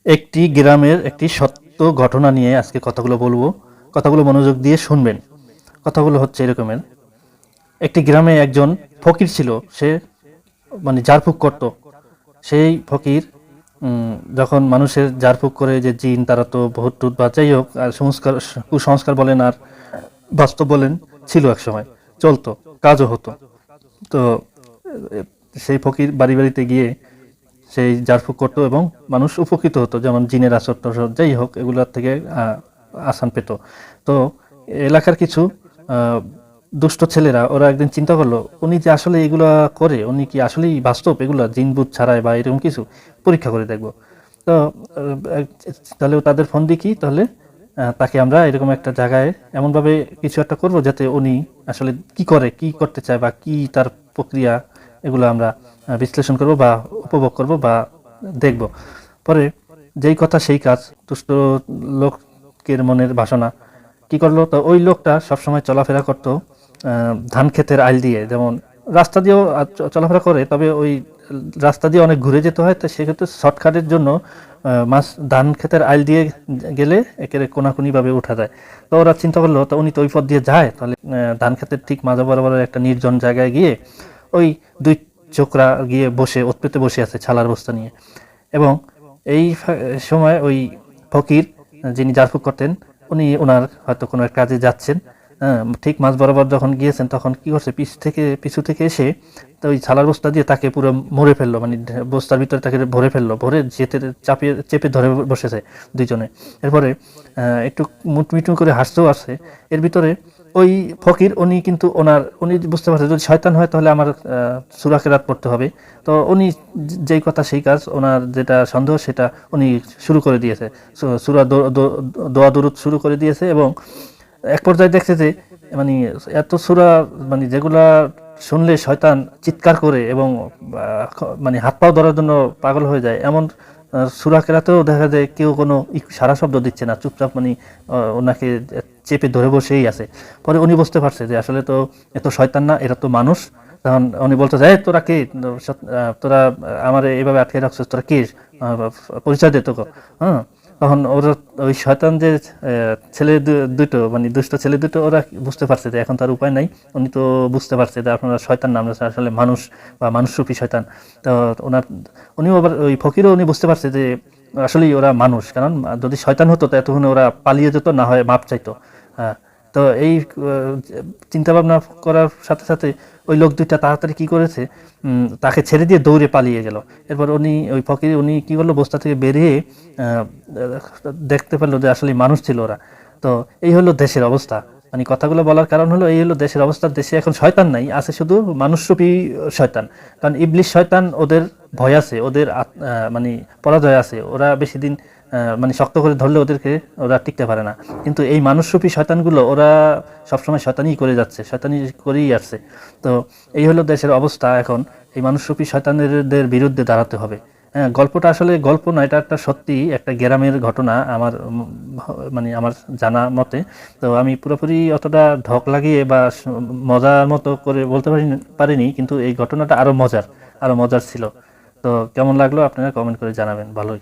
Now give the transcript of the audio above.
একটি গ্রামের একটি সত্য ঘটনা নিয়ে আজকে কথাগুলো বলবো। কথাগুলো মনোযোগ দিয়ে শুনবেন। কথাগুলো হচ্ছে এরকমের: একটি গ্রামে একজন ফকির ছিল। সে ঝাড়ফুঁক করত। সেই ফকির যখন মানুষের ঝাড়ফুঁক করে, যে জিন তারা তো বহুত টুত বা যাই হোক, আর কুসংস্কার বলেন আর বাস্তব বলেন, ছিল এক সময়, চলতো, কাজও হতো। তো সেই ফকির বাড়ি বাড়িতে গিয়ে সেই ঝাড়ফুঁক করতো এবং মানুষ উপকৃত হতো, যেমন জিনের আসর টসর যাই হোক, এগুলোর থেকে আসান পেত। তো এলাকার কিছু দুষ্ট ছেলেরা ওরা একদিন চিন্তা করলো, উনি যে আসলে এগুলা করে, উনি কি আসলেই বাস্তব এগুলা জিন বুত ছাড়াই বা এরকম কিছু, পরীক্ষা করে দেখবো। তো তাহলে তাদের ফোন দিই কি, তাহলে তাকে আমরা এরকম একটা জায়গায় এমনভাবে কিছু একটা করব যাতে উনি আসলে কি করে, কি করতে চায় বা কি তার প্রক্রিয়া, এগুলো আমরা বিশ্লেষণ করব বা উপভোগ করব বা দেখব। পরে যেই কথা সেই কাজ, দুষ্ট লোকের মনের বাসনা কি করলো, তো ওই লোকটা সবসময় চলাফেরা করতো ধান ক্ষেতের আইল দিয়ে। যেমন রাস্তা দিয়েও চলাফেরা করে, তবে ওই রাস্তা দিয়ে অনেক ঘুরে যেতে হয়, তো সেক্ষেত্রে শর্টকাটের জন্য মাছ ধান ক্ষেতের আইল দিয়ে গেলে একেবারে কোনাকুনিভাবে উঠা যায়। তো ওরা চিন্তা করলো, তো উনি তো ওই পথ দিয়ে যায়, তাহলে ধান ক্ষেতের ঠিক মাঝে বরাবর একটা নির্জন জায়গায় গিয়ে ওই দুই চোকরা গিয়ে বসে ওৎপেতে বসে আছে ছালার বস্তা নিয়ে। এবং এই সময় ওই ফকির, যিনি ঝাড়ফুঁক করতেন, উনি ওনার হয়তো কোনো এক কাজে যাচ্ছেন। ঠিক মাঝ বরাবর যখন গিয়েছেন, তখন কি করছে, পিছু থেকে এসে তো ওই ছালার বস্তা দিয়ে তাকে পুরো মরে ফেললো, বস্তার ভিতরে তাকে ভরে ফেললো, ভরে চেপে ধরে বসেছে দুইজনে। এরপরে একটু মুটমিটু করে হাসতেও আসছে। এর ভিতরে ওই ফকির, উনি বুঝতে পারছে যদি শয়তান হয় তাহলে আমার সূরা কেরাত পড়তে হবে। তো উনি যেই কথা সেই কাজ, ওনার যেটা সন্দেহ সেটা উনি শুরু করে দিয়েছে, সূরা দোয়া দুরূদ শুরু করে দিয়েছে। এবং এক পর্যায়ে দেখছে যে মানে এত সূরা, যেগুলা শুনলে শয়তান চিৎকার করে এবং হাত পাও ধরার জন্য পাগল হয়ে যায়, এমন সূরা কেরাতেও দেখা যায় কেউ কোনো সারা শব্দ দিচ্ছে না, চুপচাপ ওনাকে চেপে ধরে বসেই আছে। পরে উনি বুঝতে পারছে যে আসলে তো এত শয়তান না, এরা তো মানুষ। তখন উনি বলতে যায়, তোরা কে, তোরা আমার এইভাবে আটকে রাখছিস, তোরা কে, পরিচয় দে তোকে। হ্যাঁ, তখন ওরা ওই শয়তান যে ছেলে দুটো, দুষ্ট ছেলে দুটো, ওরা বুঝতে পারছে যে এখন তার উপায় নাই। উনি তো বুঝতে পারছে যে আপনারা শয়তান নাম আসলে মানুষ বা মানুষরূপী শয়তান। তো উনিও আবার ওই ফকিরও উনি বুঝতে পারছে যে আসলেই ওরা মানুষ, কারণ যদি শয়তান হতো তো এতক্ষণে ওরা পালিয়ে যেত, না হয় মাপ চাইতো। হ্যাঁ, তো এই চিন্তা ভাবনা করার সাথে সাথে ওই লোক দুইটা তাড়াতাড়ি কি করেছে, তাকে ছেড়ে দিয়ে দৌড়ে পালিয়ে গেল। এরপর ওই ফকির উনি কি করলো, বস্তা থেকে বেরিয়ে দেখতে পেলো যে আসলে মানুষ ছিল ওরা। তো এই হলো দেশের অবস্থা। কথাগুলো বলার কারণ হলো, এই হলো দেশের অবস্থা। দেশে এখন শয়তান নাই, আছে শুধু মানুষরূপী শয়তান। কারণ ইবলিশ শয়তান, ওদের ভয় আছে, ওদের পরাজয় আছে। ওরা বেশি দিন শক্ত করে ধরলে ওরা টিকতে পারে না। কিন্তু এই মানুষরূপী শয়তানগুলো, ওরা সবসময় শয়তানি করে যাচ্ছে, শয়তানি করেই আসছে। তো এই হলো দেশের অবস্থা এখন। এই মানুষরূপী শয়তানদের বিরুদ্ধে দাঁড়াতে হবে। হ্যাঁ, গল্পটা আসলে গল্প না, এটা একটা সত্যি একটা গ্রামের ঘটনা আমার আমার জানা মতে। তো আমি পুরোপুরি অতটা ঢক লাগিয়ে বা মজার মতো করে বলতে পারিনি, কিন্তু এই ঘটনাটা আরো মজার ছিল। তো কেমন লাগলো আপনারা কমেন্ট করে জানাবেন। ভালোই।